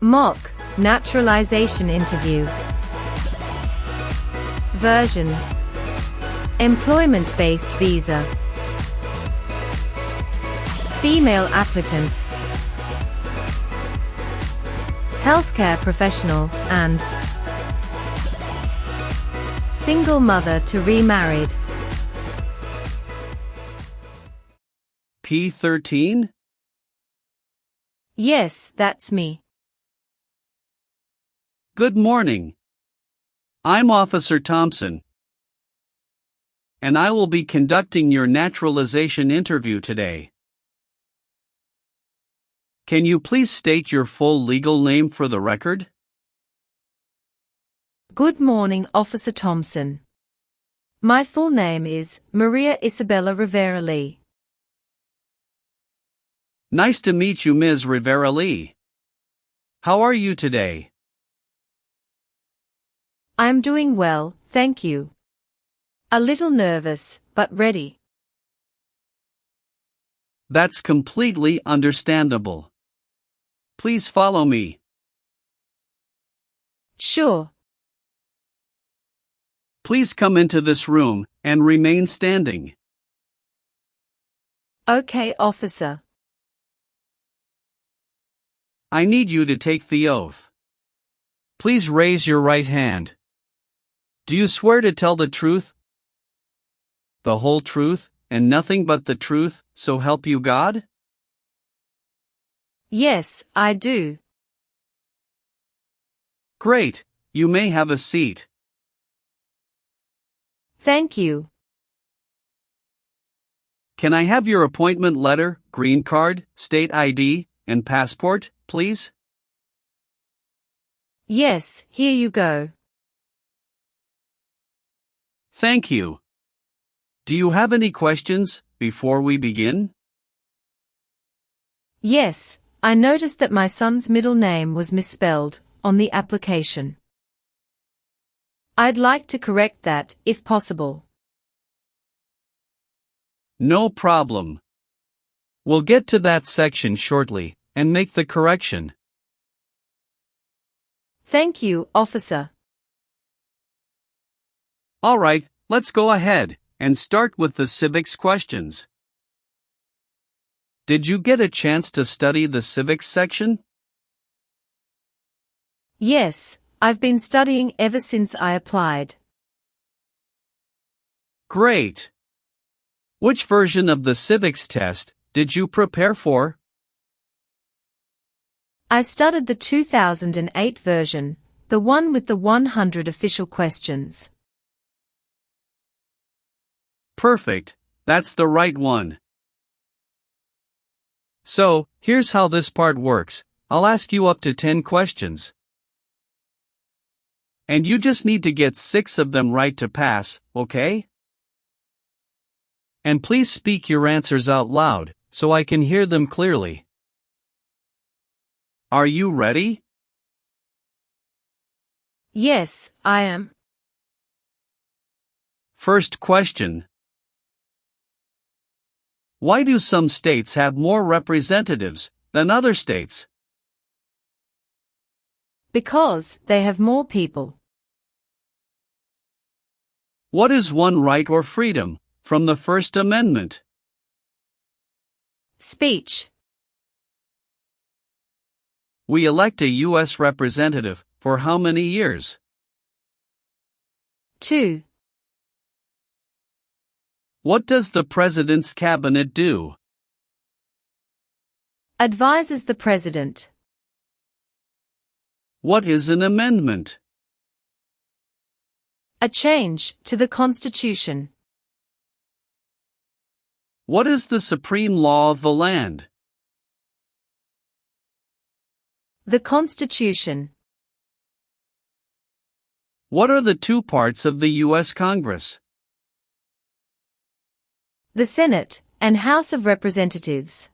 Mock Naturalization Interview. Version: Employment-based visa. Female applicant. Healthcare professional and single mother to remarried. P13? Yes, that's me. Good morning. I'm Officer Thompson, and I will be conducting your naturalization interview today. Can you please state your full legal name for the record? Good morning, Officer Thompson. My full name is Maria Isabella Rivera Lee. Nice to meet you, Ms. Rivera Lee. How are you today? I'm doing well, thank you. A little nervous, but ready. That's completely understandable. Please follow me. Sure. Please come into this room and remain standing. Okay, officer. I need you to take the oath. Please raise your right hand. Do you swear to tell the truth, the whole truth, and nothing but the truth, so help you God? Yes, I do. Great, you may have a seat. Thank you. Can I have your appointment letter, green card, state ID, and passport, please? Yes, here you go. Thank you. Do you have any questions before we begin? Yes, I noticed that my son's middle name was misspelled on the application. I'd like to correct that, if possible. No problem. We'll get to that section shortly and make the correction. Thank you, officer. All right, let's go ahead and start with the civics questions. Did you get a chance to study the civics section? Yes, I've been studying ever since I applied. Great. Which version of the civics test did you prepare for? I studied the 2008 version, the one with the 100 official questions. Perfect, that's the right one. So, here's how this part works. I'll ask you up to 10 questions. And you just need to get 6 of them right to pass, okay? And please speak your answers out loud, so I can hear them clearly. Are you ready? Yes, I am. First question. Why do some states have more representatives than other states? Because they have more people. What is one right or freedom from the First Amendment? Speech. We elect a U.S. representative for how many years? 2. What does the President's Cabinet do? Advises the President. What is an amendment? A change to the Constitution. What is the supreme law of the land? The Constitution. What are the two parts of the U.S. Congress? The Senate and House of Representatives.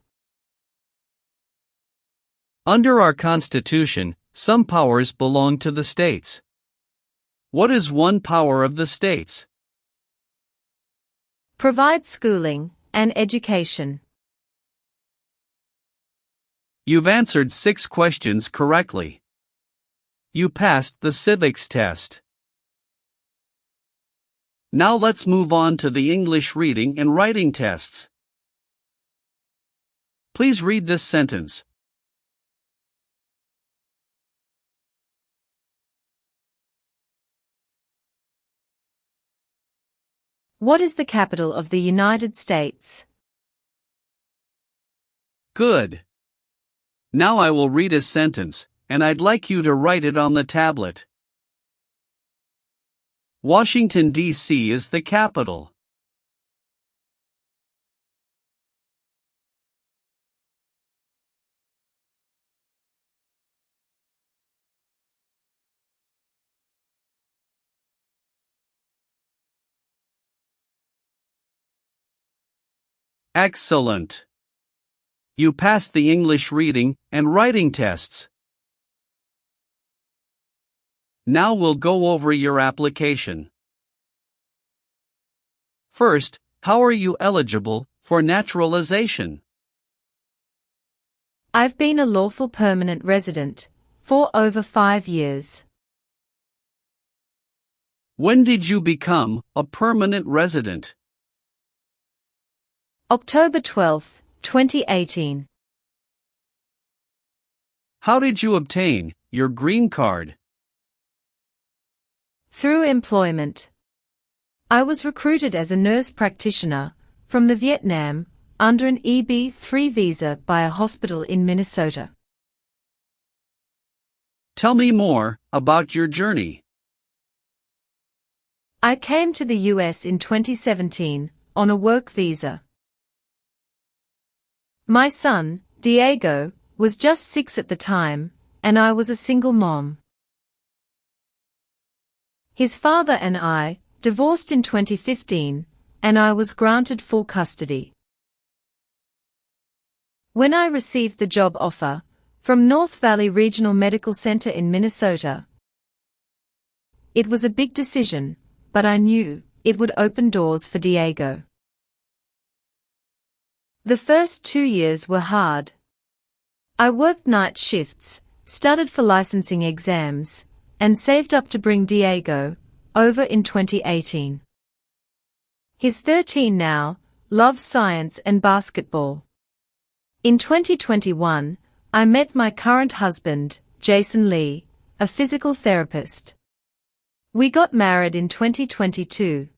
Under our Constitution, some powers belong to the states. What is one power of the states? Provide schooling and education. You've answered 6 questions correctly. You passed the Civics test. Now let's move on to the English reading and writing tests. Please read this sentence. What is the capital of the United States? Good. Now I will read a sentence, and I'd like you to write it on the tablet. Washington, D.C. is the capital. Excellent. You passed the English reading and writing tests. Now we'll go over your application. First, how are you eligible for naturalization? I've been a lawful permanent resident for over 5 years. When did you become a permanent resident? October 12, 2018. How did you obtain your green card? Through employment. I was recruited as a nurse practitioner from the Vietnam under an EB-3 visa by a hospital in Minnesota. Tell me more about your journey. I came to the US in 2017 on a work visa. My son, Diego, was just 6 at the time, and I was a single mom. His father and I divorced in 2015, and I was granted full custody. When I received the job offer from North Valley Regional Medical Center in Minnesota, it was a big decision, but I knew it would open doors for Diego. The first 2 years were hard. I worked night shifts, studied for licensing exams, and saved up to bring Diego over in 2018. He's 13 now, loves science and basketball. In 2021, I met my current husband, Jason Lee, a physical therapist. We got married in 2022.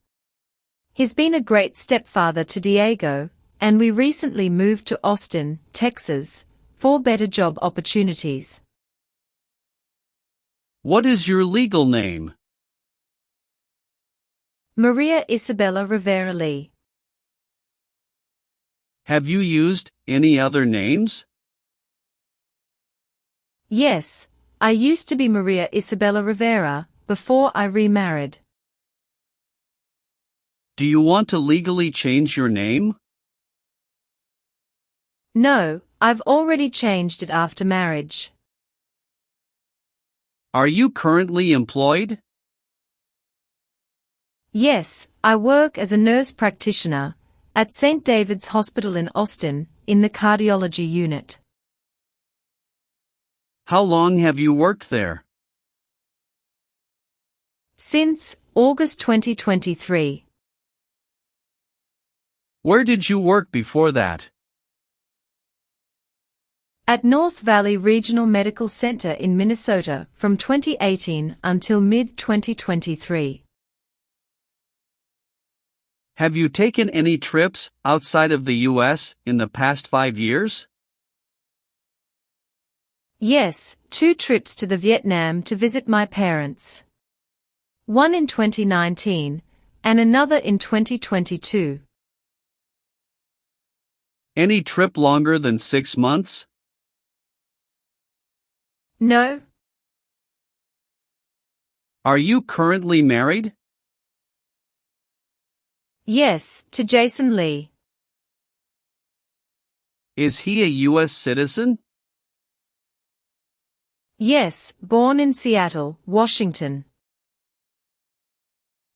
He's been a great stepfather to Diego, and we recently moved to Austin, Texas, for better job opportunities. What is your legal name? Maria Isabella Rivera Lee. Have you used any other names? Yes, I used to be Maria Isabella Rivera before I remarried. Do you want to legally change your name? No, I've already changed it after marriage. Are you currently employed? Yes, I work as a nurse practitioner at St. David's Hospital in Austin, in the cardiology unit. How long have you worked there? Since August 2023. Where did you work before that? At North Valley Regional Medical Center in Minnesota from 2018 until mid-2023. Have you taken any trips outside of the U.S. in the past 5 years? Yes, 2 trips to the Vietnam to visit my parents. One in 2019, and another in 2022. Any trip longer than 6 months? No. Are you currently married? Yes, to Jason Lee. Is he a U.S. citizen? Yes, born in Seattle, Washington.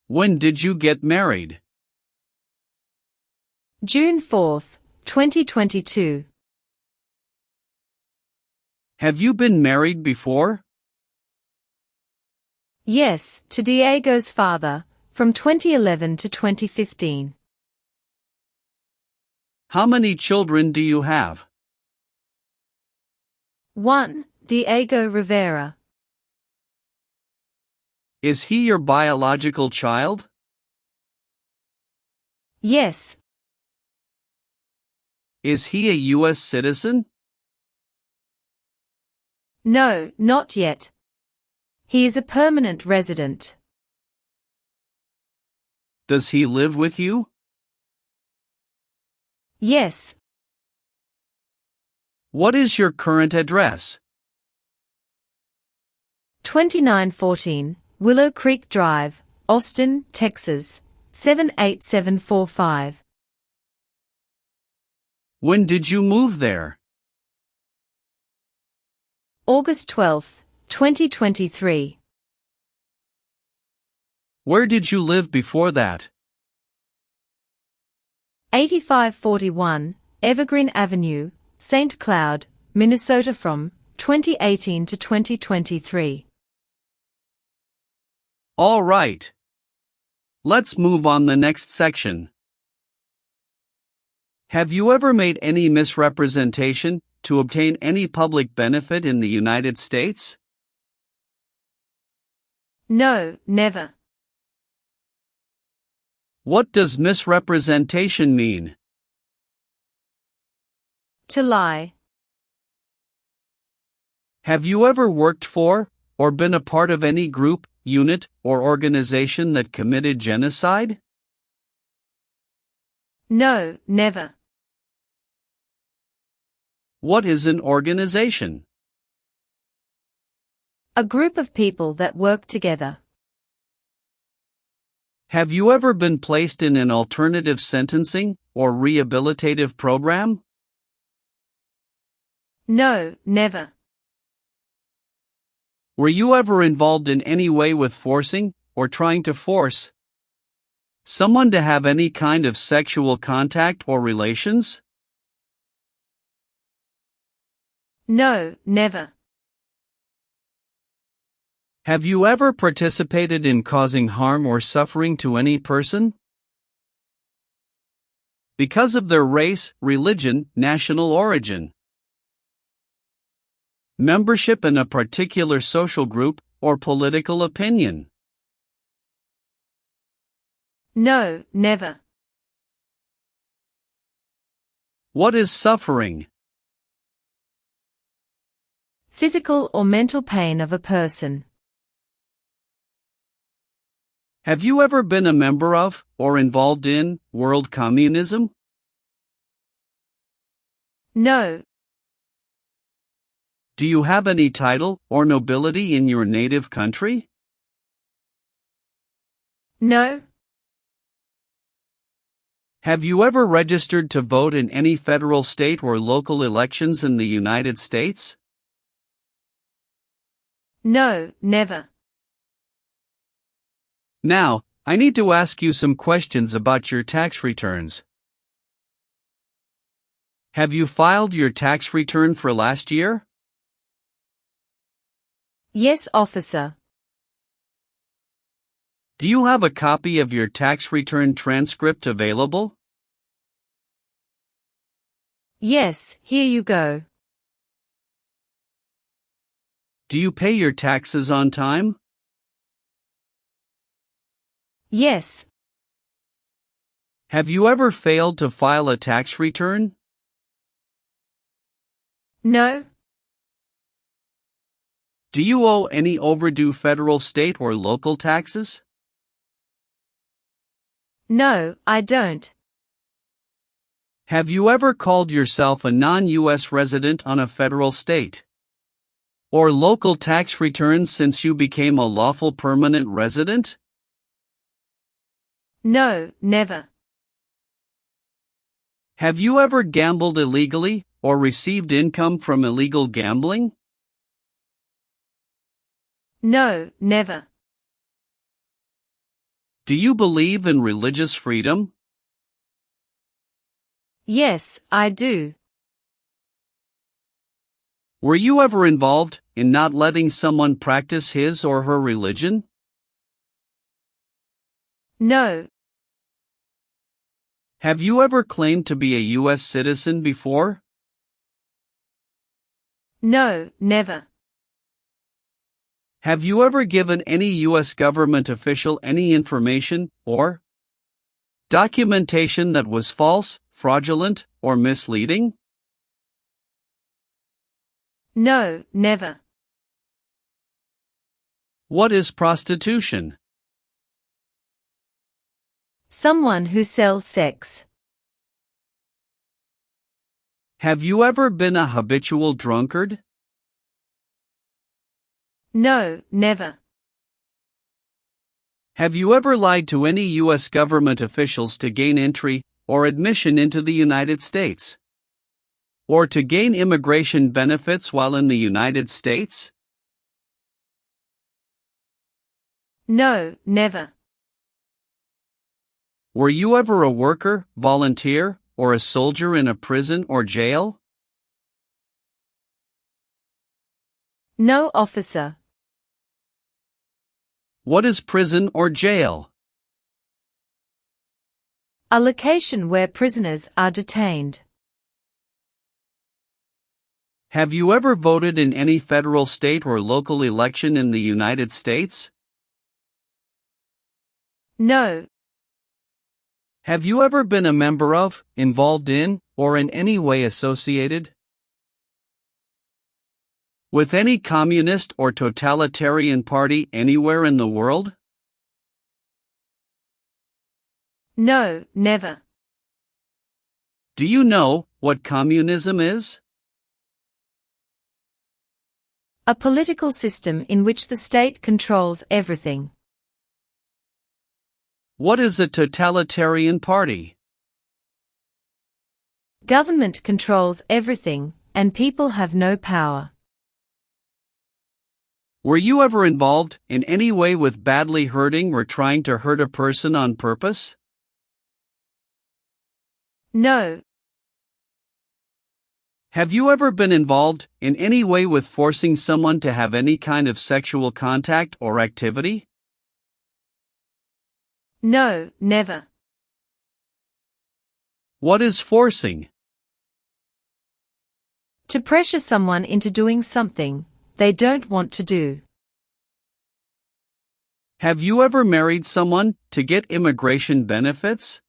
When did you get married? June 4, 2022. Have you been married before? Yes, to Diego's father, from 2011 to 2015. How many children do you have? 1. Diego Rivera. Is he your biological child? Yes. Is he a US citizen? No, not yet. He is a permanent resident. Does he live with you? Yes. What is your current address? 2914 Willow Creek Drive, Austin, Texas, 78745. When did you move there? August 12, 2023. Where did you live before that? 8541 Evergreen Avenue, St. Cloud, Minnesota from 2018 to 2023. All right. Let's move on the next section. Have you ever made any misrepresentation to obtain any public benefit in the United States? No, never. What does misrepresentation mean? To lie. Have you ever worked for, or been a part of any group, unit, or organization that committed genocide? No, never. What is an organization? A group of people that work together. Have you ever been placed in an alternative sentencing or rehabilitative program? No, never. Were you ever involved in any way with forcing, or trying to force, someone to have any kind of sexual contact or relations? No, never. Have you ever participated in causing harm or suffering to any person? Because of their race, religion, national origin, membership in a particular social group, or political opinion? No, never. What is suffering? Physical or mental pain of a person. Have you ever been a member of, or involved in, world communism? No. Do you have any title or nobility in your native country? No. Have you ever registered to vote in any federal, state, or local elections in the United States? No, never. Now, I need to ask you some questions about your tax returns. Have you filed your tax return for last year? Yes, officer. Do you have a copy of your tax return transcript available? Yes, here you go. Do you pay your taxes on time? Yes. Have you ever failed to file a tax return? No. Do you owe any overdue federal, state, or local taxes? No, I don't. Have you ever called yourself a non-U.S. resident on a federal, state, or local tax return since you became a lawful permanent resident? No, never. Have you ever gambled illegally, or received income from illegal gambling? No, never. Do you believe in religious freedom? Yes, I do. Were you ever involved in not letting someone practice his or her religion? No. Have you ever claimed to be a US citizen before? No, never. Have you ever given any US government official any information or documentation that was false, fraudulent, or misleading? No, never. What is prostitution? Someone who sells sex. Have you ever been a habitual drunkard? No, never. Have you ever lied to any US government officials to gain entry or admission into the United States? Or to gain immigration benefits while in the United States? No, never. Were you ever a worker, volunteer, or a soldier in a prison or jail? No, officer. What is prison or jail? A location where prisoners are detained. Have you ever voted in any federal, state, or local election in the United States? No. Have you ever been a member of, involved in, or in any way associated with any communist or totalitarian party anywhere in the world? No, never. Do you know what communism is? A political system in which the state controls everything. What is a totalitarian party? Government controls everything, and people have no power. Were you ever involved in any way with badly hurting or trying to hurt a person on purpose? No. Have you ever been involved in any way with forcing someone to have any kind of sexual contact or activity? No, never. What is forcing? To pressure someone into doing something they don't want to do. Have you ever married someone to get immigration benefits?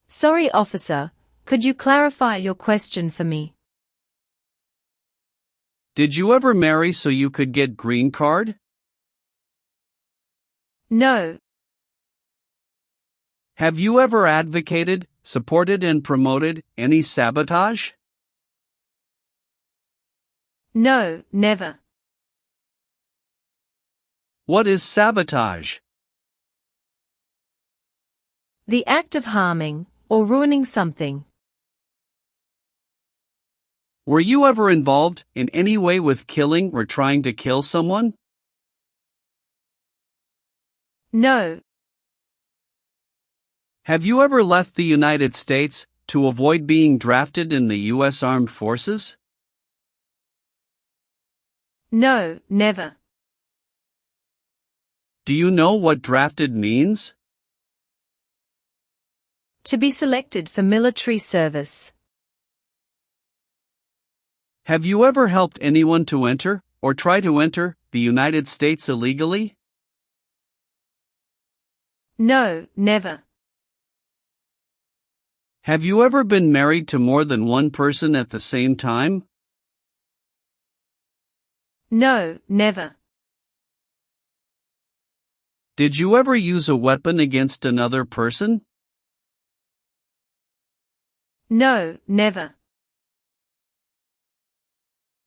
Sorry, officer, could you clarify your question for me? Did you ever marry so you could get green card? No. Have you ever advocated, supported, and promoted any sabotage? No, never. What is sabotage? The act of harming or ruining something. Were you ever involved in any way with killing or trying to kill someone? No. Have you ever left the United States to avoid being drafted in the U.S. Armed Forces? No, never. Do you know what drafted means? To be selected for military service. Have you ever helped anyone to enter, or try to enter, the United States illegally? No, never. Have you ever been married to more than one person at the same time? No, never. Did you ever use a weapon against another person? No, never.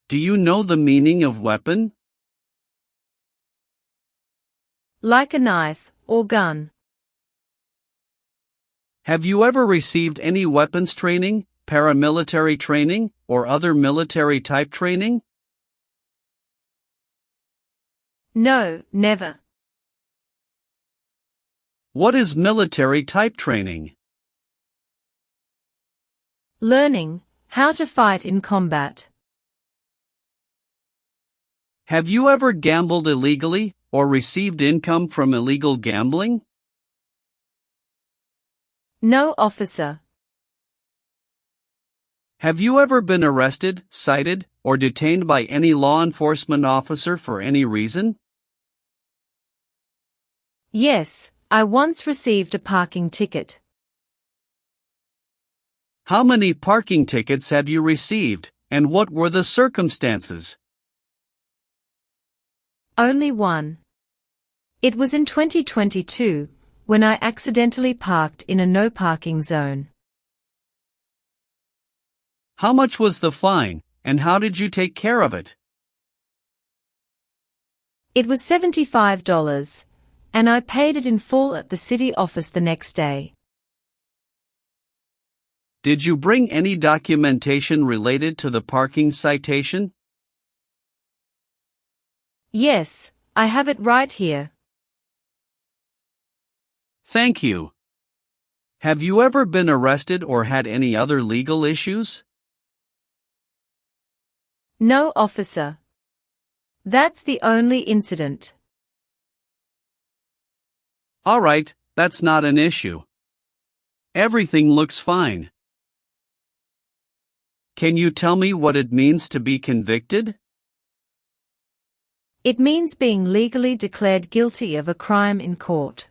Do you know the meaning of weapon? Like a knife or gun. Have you ever received any weapons training, paramilitary training, or other military type training? No, never. What is military type training? Learning How to fight in combat. Have you ever gambled illegally or received income from illegal gambling? No, officer. Have you ever been arrested, cited, or detained by any law enforcement officer for any reason? Yes, I once received a parking ticket. How many parking tickets have you received, and what were the circumstances? Only one. It was in 2022, when I accidentally parked in a no parking zone. How much was the fine, and how did you take care of it? It was $75, and I paid it in full at the city office the next day. Did you bring any documentation related to the parking citation? Yes, I have it right here. Thank you. Have you ever been arrested or had any other legal issues? No, officer. That's the only incident. All right, that's not an issue. Everything looks fine. Can you tell me what it means to be convicted? It means being legally declared guilty of a crime in court.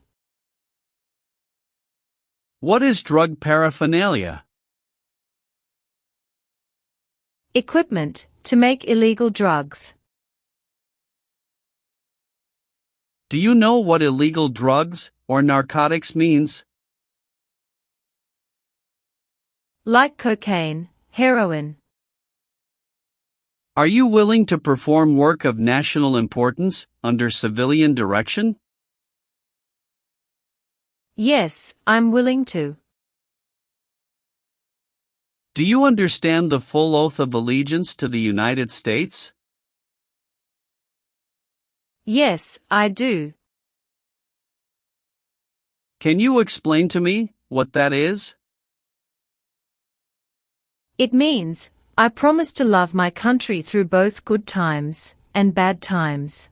What is drug paraphernalia? Equipment to make illegal drugs. Do you know what illegal drugs or narcotics means? Like cocaine, heroin. Are you willing to perform work of national importance under civilian direction? Yes, I'm willing to. Do you understand the full oath of allegiance to the United States? Yes, I do. Can you explain to me what that is? It means, I promise to love my country through both good times and bad times.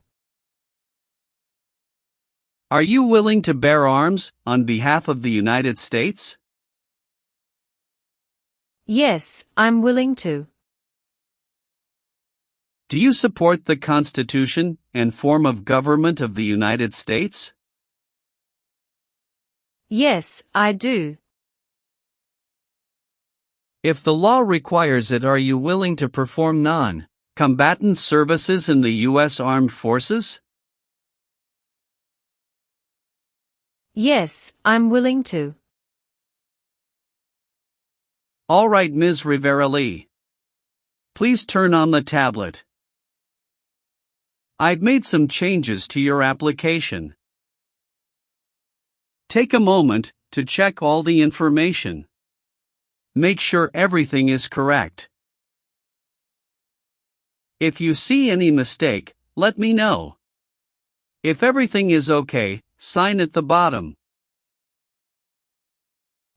Are you willing to bear arms on behalf of the United States? Yes, I'm willing to. Do you support the Constitution and form of government of the United States? Yes, I do. If the law requires it, are you willing to perform non-combatant services in the U.S. Armed Forces? Yes, I'm willing to. All right, Ms. Rivera-Lee. Please turn on the tablet. I've made some changes to your application. Take a moment to check all the information. Make sure everything is correct. If you see any mistake, let me know. If everything is okay, sign at the bottom.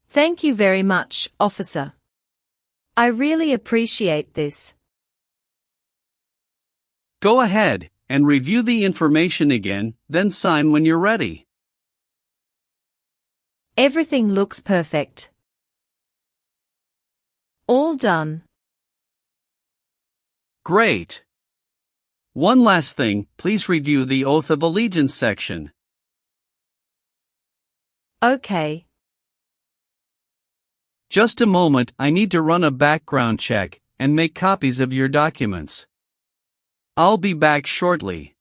Thank you very much, officer. I really appreciate this. Go ahead and review the information again, then sign when you're ready. Everything looks perfect. All done. Great. One last thing, please review the Oath of Allegiance section. Okay. Just a moment, I need to run a background check and make copies of your documents. I'll be back shortly.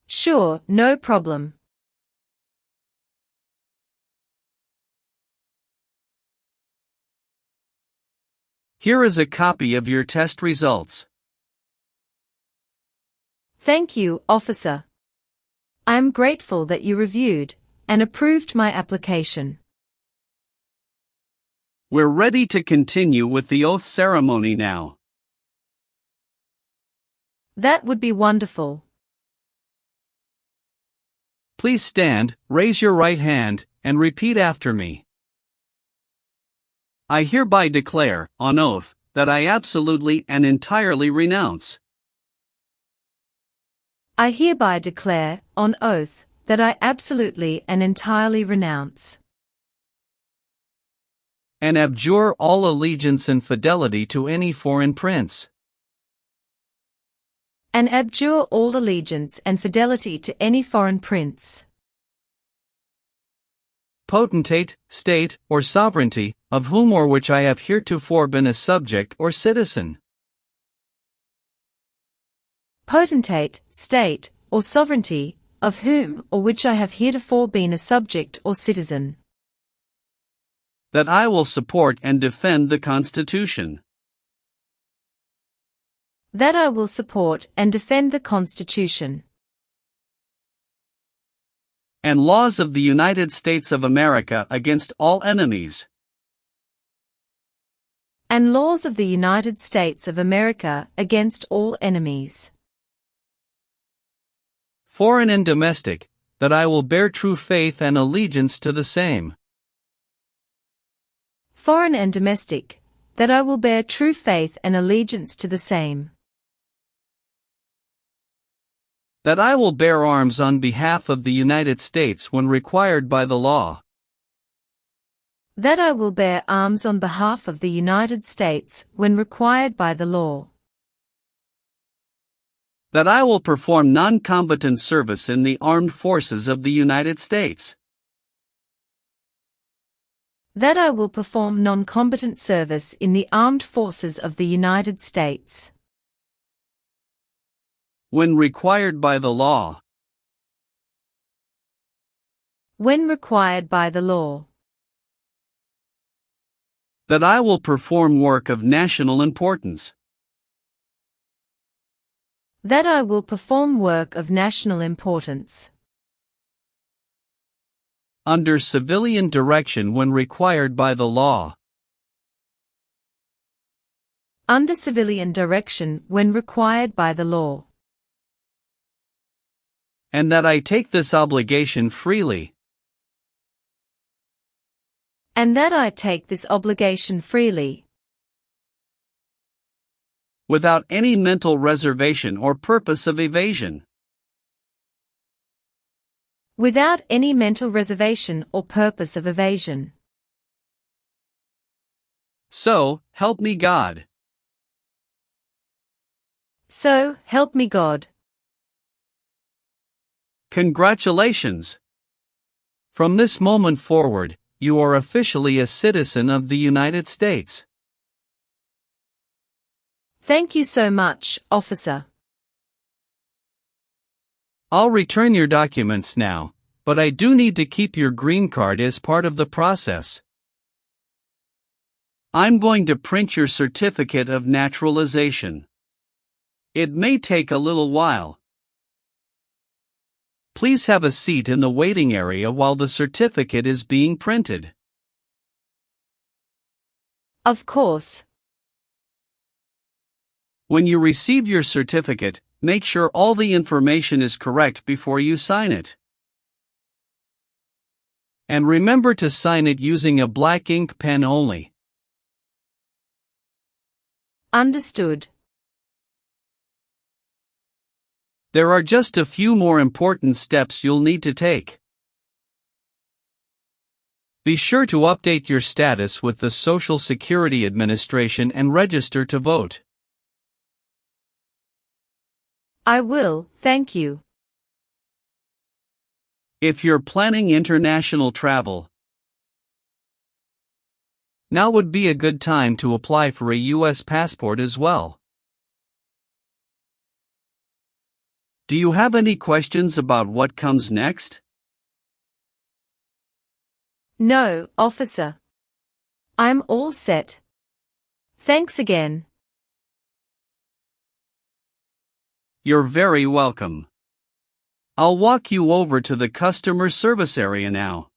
Sure, no problem. Here is a copy of your test results. Thank you, officer. I am grateful that you reviewed and approved my application. We're ready to continue with the oath ceremony now. That would be wonderful. Please stand, raise your right hand, and repeat after me. I hereby declare, on oath, that I absolutely and entirely renounce I hereby declare, on oath, that I absolutely and entirely renounce and abjure all allegiance and fidelity to any foreign prince, and abjure all allegiance and fidelity to any foreign prince, potentate, state, or sovereignty, of whom or which I have heretofore been a subject or citizen. Potentate, state, or sovereignty, of whom or which I have heretofore been a subject or citizen. That I will support and defend the Constitution. That I will support and defend the Constitution and laws of the United States of America against all enemies. And laws of the United States of America against all enemies. Foreign and domestic, that I will bear true faith and allegiance to the same. Foreign and domestic, that I will bear true faith and allegiance to the same. That I will bear arms on behalf of the United States when required by the law. That I will bear arms on behalf of the United States when required by the law. That I will perform non-combatant service in the armed forces of the United States. That I will perform non-combatant service in the armed forces of the United States when required by the law. When required by the law. That I will perform work of national importance. That I will perform work of national importance under civilian direction when required by the law. Under civilian direction when required by the law. And that I take this obligation freely. And that I take this obligation freely. Without any mental reservation or purpose of evasion. Without any mental reservation or purpose of evasion. So, help me God. So, help me God. Congratulations! From this moment forward, you are officially a citizen of the United States. Thank you so much, officer. I'll return your documents now, but I do need to keep your green card as part of the process. I'm going to print your certificate of naturalization. It may take a little while. Please have a seat in the waiting area while the certificate is being printed. Of course. When you receive your certificate, make sure all the information is correct before you sign it. And remember to sign it using a black ink pen only. Understood. There are just a few more important steps you'll need to take. Be sure to update your status with the Social Security Administration and register to vote. I will, thank you. If you're planning international travel, now would be a good time to apply for a U.S. passport as well. Do you have any questions about what comes next? No, officer. I'm all set. Thanks again. You're very welcome. I'll walk you over to the customer service area now.